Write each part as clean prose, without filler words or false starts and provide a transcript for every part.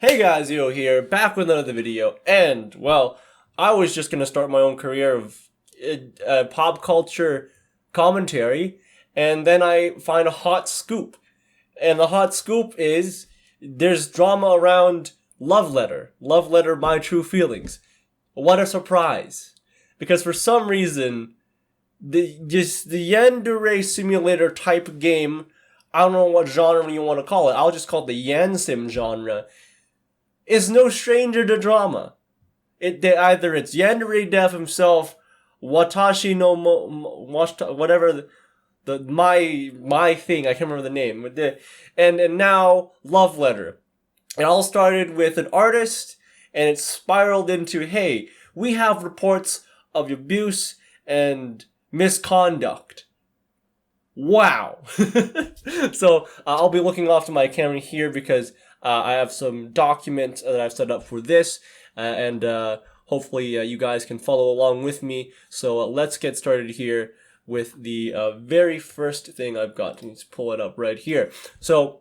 Hey guys, Yo here, back with another video, and, well, I was just gonna start my own career of pop culture commentary, and then I find a hot scoop. And the hot scoop is, there's drama around LoveLetter. LoveLetter, My True Feelings. What a surprise. Because for some reason, the yandere simulator type game, I don't know what genre you want to call it, I'll just call it the Yansim genre, is no stranger to drama. Either it's Yandere Dev himself, Watashi no whatever my thing, I can't remember the name, and now LoveLetter. It all started with an artist, and it spiraled into, hey, we have reports of abuse and misconduct. Wow. So I'll be looking off to my camera here because I have some documents that I've set up for this, and hopefully you guys can follow along with me. So let's get started here with the very first thing I've got. Let's pull it up right here. So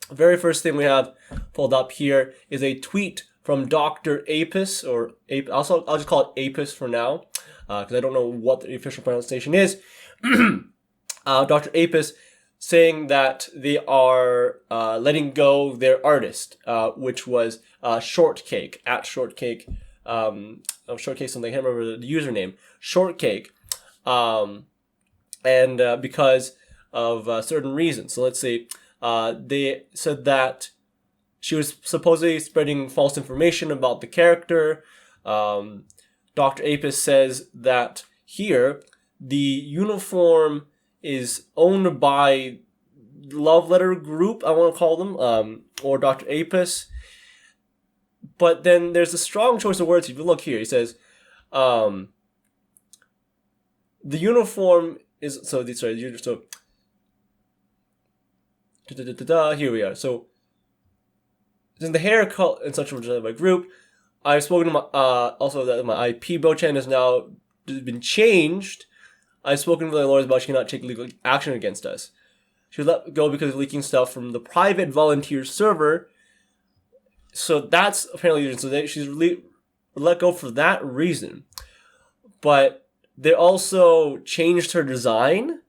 the very first thing we have pulled up here is a tweet from DrApeis, or also I'll just call it Apis for now, because I don't know what the official pronunciation is. DrApeis saying that they are letting go their artist, which was ShortCake, at ShortCake, ShortCake something, I can't remember the username, ShortCake, and because of certain reasons. So let's see, they said that she was supposedly spreading false information about the character. DrApeis says that here, the uniform is owned by LoveLetter Group, I want to call them, or DrApeis. But then there's a strong choice of words. If you look here, he says, the uniform is, here we are. So, in the hair color and such of my group, I've spoken to my, also that my IP Bochan has now been changed. I've spoken to the lawyers about she cannot take legal action against us. She was let go because of leaking stuff from the private volunteer server. So that's apparently, so she's let go for that reason. But they also changed her design.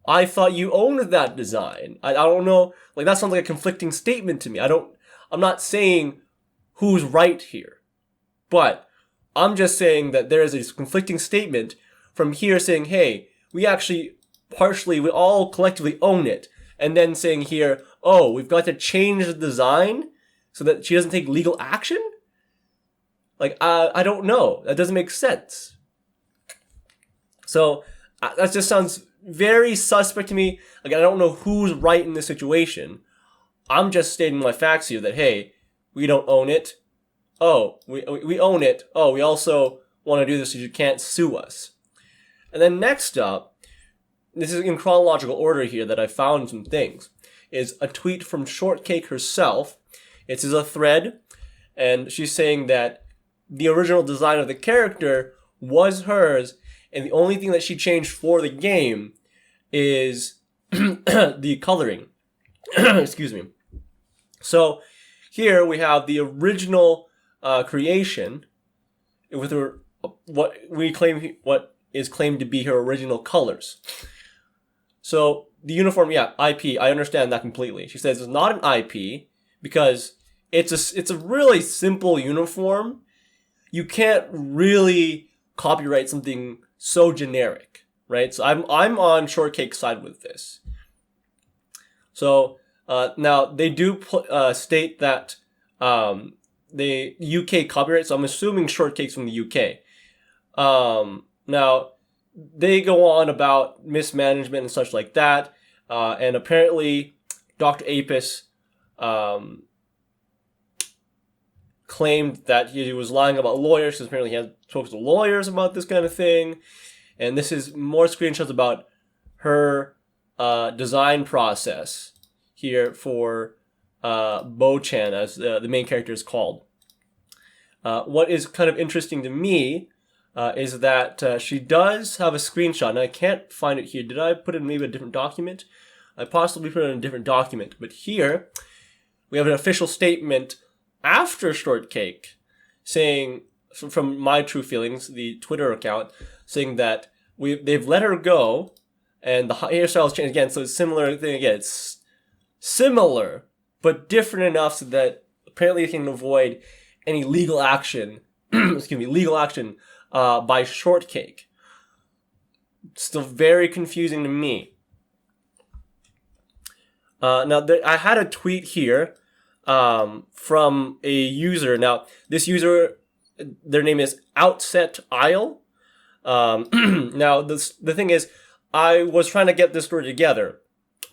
I thought you owned that design. I don't know, like that sounds like a conflicting statement to me. I'm not saying who's right here. But I'm just saying that there is a conflicting statement from here saying, hey, we all collectively own it. And then saying here, oh, we've got to change the design so that she doesn't take legal action? Like, I don't know. That doesn't make sense. So, that just sounds very suspect to me. Like, I don't know who's right in this situation. I'm just stating my facts here that, hey, we don't own it. Oh, we own it. Oh, we also want to do this so you can't sue us. And then next up, this is in chronological order here that I found some things, is a tweet from ShortCake herself. It's a thread, and she's saying that the original design of the character was hers, and the only thing that she changed for the game is the coloring. Excuse me. So here we have the original creation with her, what is claimed to be her original colors. So the uniform, yeah, IP, I understand that completely. She says it's not an IP because it's a really simple uniform. You can't really copyright something so generic, right? So I'm on ShortCake's side with this. So now they do state that the UK copyright. So I'm assuming ShortCake's from the UK. Now, they go on about mismanagement and such like that, and apparently DrApeis claimed that he was lying about lawyers, because apparently he had spoken to lawyers about this kind of thing, and this is more screenshots about her design process here for Bochan, as the main character is called. What is kind of interesting to me is that she does have a screenshot, and I can't find it here. Did I put it in maybe a different document? I possibly put it in a different document, but here we have an official statement after ShortCake saying, from My True Feelings, the Twitter account, saying that they've let her go, and the hairstyles changed again. So it's similar thing again. It's similar, but different enough so that apparently it can avoid any legal action. Excuse me, legal action by ShortCake. Still very confusing to me. Now, I had a tweet here from a user. Now, this user, their name is Outset Isle. Now, the thing is, I was trying to get this story together.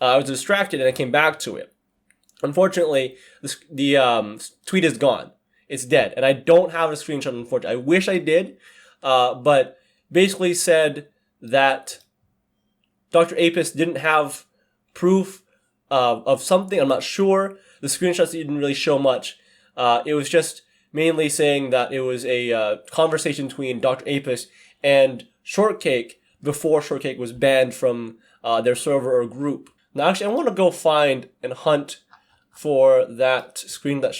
I was distracted and I came back to it. Unfortunately, the tweet is gone. It's dead. And I don't have a screenshot, unfortunately. I wish I did. But basically said that DrApeis didn't have proof of something. I'm not sure. The screenshots didn't really show much. It was just mainly saying that it was a conversation between DrApeis and ShortCake before ShortCake was banned from their server or group. Now, actually, I want to go find and hunt for that screen that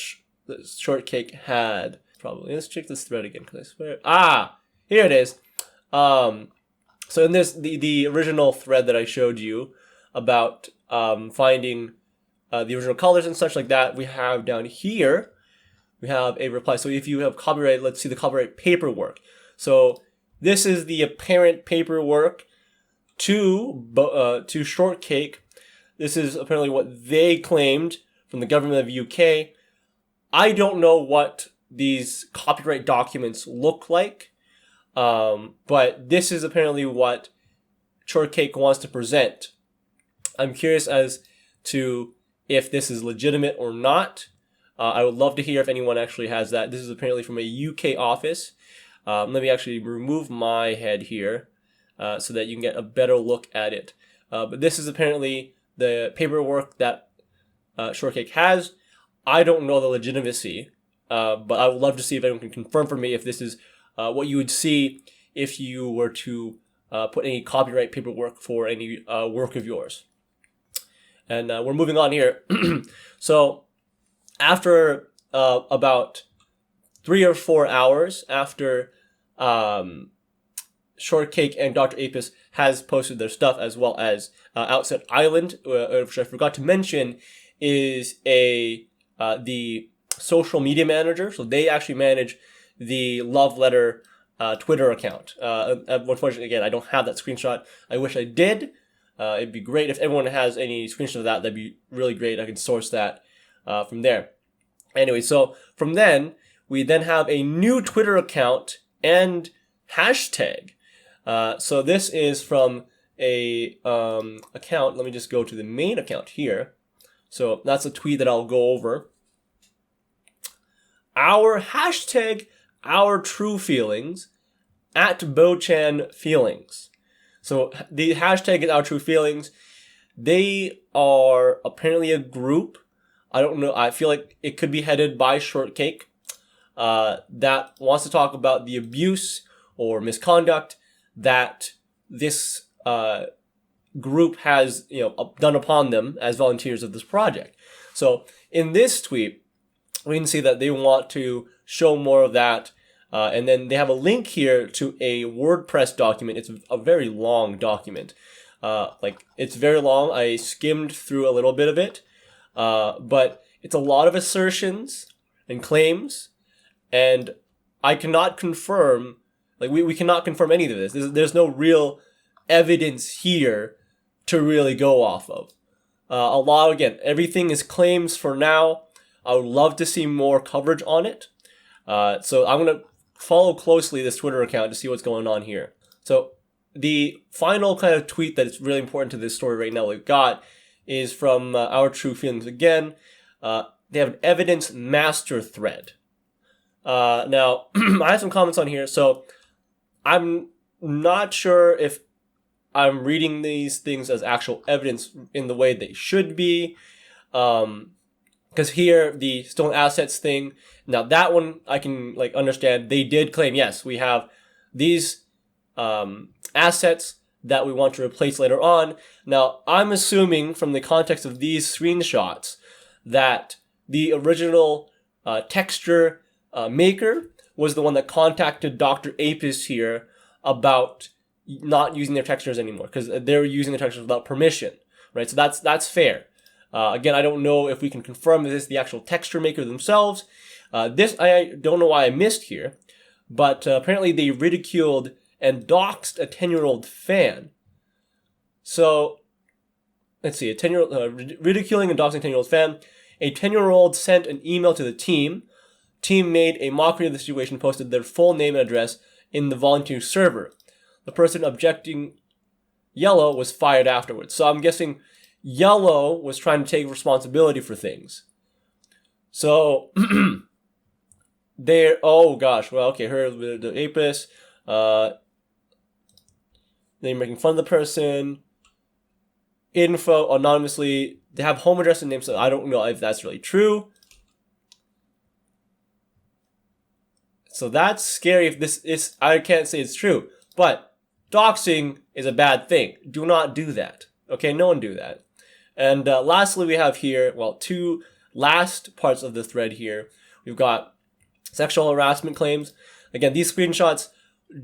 ShortCake had. Probably. Let's check this thread again, because I swear. Here it is. So in this, the original thread that I showed you about finding the original colors and such like that, we have down here, we have a reply. So if you have copyright, let's see the copyright paperwork. So this is the apparent paperwork to ShortCake. This is apparently what they claimed from the government of UK. I don't know what these copyright documents look like, but this is apparently what ShortCake wants to present. I'm curious as to if this is legitimate or not. I would love to hear if anyone actually has that. This is apparently from a UK office. Let me actually remove my head here so that you can get a better look at it. But this is apparently the paperwork that ShortCake has. I don't know the legitimacy, but I would love to see if anyone can confirm for me if this is what you would see if you were to put any copyright paperwork for any work of yours. And we're moving on here. So after about 3 or 4 hours after ShortCake and DrApeis has posted their stuff, as well as Outset Island, which I forgot to mention, is the social media manager. So they actually manage the LoveLetter Twitter account. Unfortunately, again, I don't have that screenshot. I wish I did. It'd be great if everyone has any screenshot of that. That'd be really great. I can source that from there. Anyway, so from then, we then have a new Twitter account and hashtag. So this is from a account. Let me just go to the main account here. So that's a tweet that I'll go over. Our hashtag, our true feelings, at Bochan Feelings. So the hashtag is our true feelings. They are apparently a group. I don't know. I feel like it could be headed by ShortCake that wants to talk about the abuse or misconduct that this group has, done upon them as volunteers of this project. So in this tweet, we can see that they want to show more of that. And then they have a link here to a WordPress document. It's a very long document. It's very long. I skimmed through a little bit of it. But it's a lot of assertions and claims. And I cannot confirm, we cannot confirm any of this. There's no real evidence here to really go off of. Again, everything is claims for now. I would love to see more coverage on it. So I'm going to follow closely this Twitter account to see what's going on here. So the final kind of tweet that is really important to this story right now we've got is from Our True Feelings again. They have an evidence master thread. Now, I have some comments on here, so I'm not sure if I'm reading these things as actual evidence in the way they should be. Because here, the stolen assets thing, now that one I can understand. They did claim, yes, we have these assets that we want to replace later on. Now, I'm assuming from the context of these screenshots that the original texture maker was the one that contacted DrApeis here about not using their textures anymore because they're using the textures without permission, right? So that's fair. Again, I don't know if we can confirm that this is the actual texture maker themselves. This I don't know why I missed here, but apparently they ridiculed and doxed a 10-year-old fan. So let's see, ridiculing and doxing a 10-year-old fan. A 10-year-old sent an email to the team. Team made a mockery of the situation, posted their full name and address in the volunteer server. The person objecting, Yellow, was fired afterwards. So I'm guessing Yellow was trying to take responsibility for things. So oh gosh, well, okay, her, the DrApeis, they're making fun of the person. Info anonymously. They have home address and name, so I don't know if that's really true. So that's scary if this is, I can't say it's true. But doxing is a bad thing. Do not do that. Okay, no one do that. And lastly, we have here, well, two last parts of the thread here. We've got sexual harassment claims. Again, these screenshots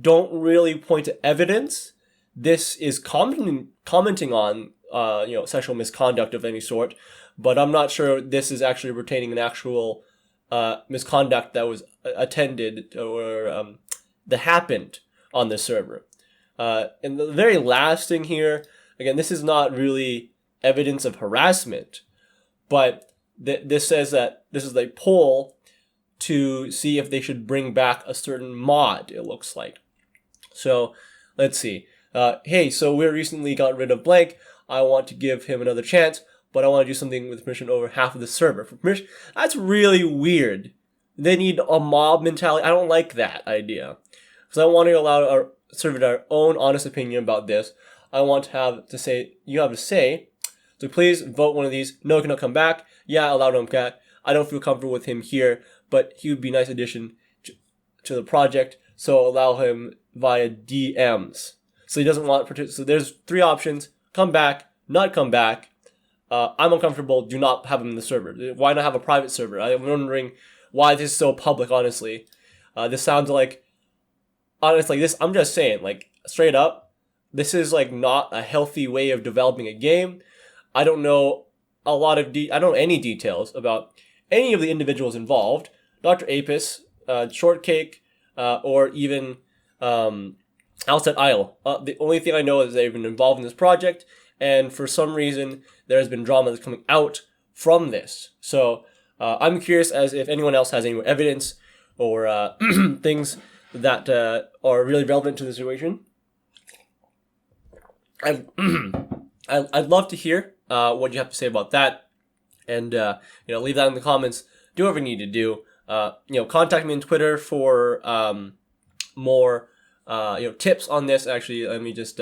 don't really point to evidence. This is commenting on sexual misconduct of any sort, but I'm not sure this is actually pertaining an actual misconduct that was attended or that happened on the server. And the very last thing here, again, this is not really evidence of harassment, but this says that this is a poll to see if they should bring back a certain mod, it looks like. So let's see. Hey, so we recently got rid of blank. I want to give him another chance, but I want to do something with permission over half of the server. For permission, that's really weird. They need a mob mentality. I don't like that idea. Because I want to allow our server our own honest opinion about this. I want to have to say, you have to say, so please vote one of these. No, he cannot come back. Yeah, allow him back. I don't feel comfortable with him here, but he would be a nice addition to the project, so allow him via DMs. So he doesn't want, so there's three options: come back, not come back. I'm uncomfortable, do not have him in the server. Why not have a private server? I'm wondering why this is so public, honestly. This sounds like, honestly, this, I'm just saying, like, straight up, this is like not a healthy way of developing a game. I don't know I don't know any details about any of the individuals involved, DrApeis, ShortCake, or even Outside Isle. The only thing I know is they've been involved in this project, and for some reason there has been drama that's coming out from this. So I'm curious as if anyone else has any more evidence or things that are really relevant to the situation. I'd love to hear what you have to say about that, and leave that in the comments. Do whatever you need to do. Contact me on Twitter for more tips on this. Actually, let me just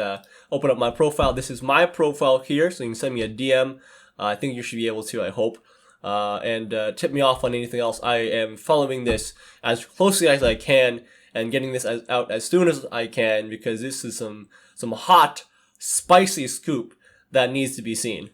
open up my profile. This is my profile here, so you can send me a DM. I think you should be able to, I hope. And tip me off on anything else. I am following this as closely as I can and getting this out as soon as I can, because this is some hot, spicy scoop that needs to be seen.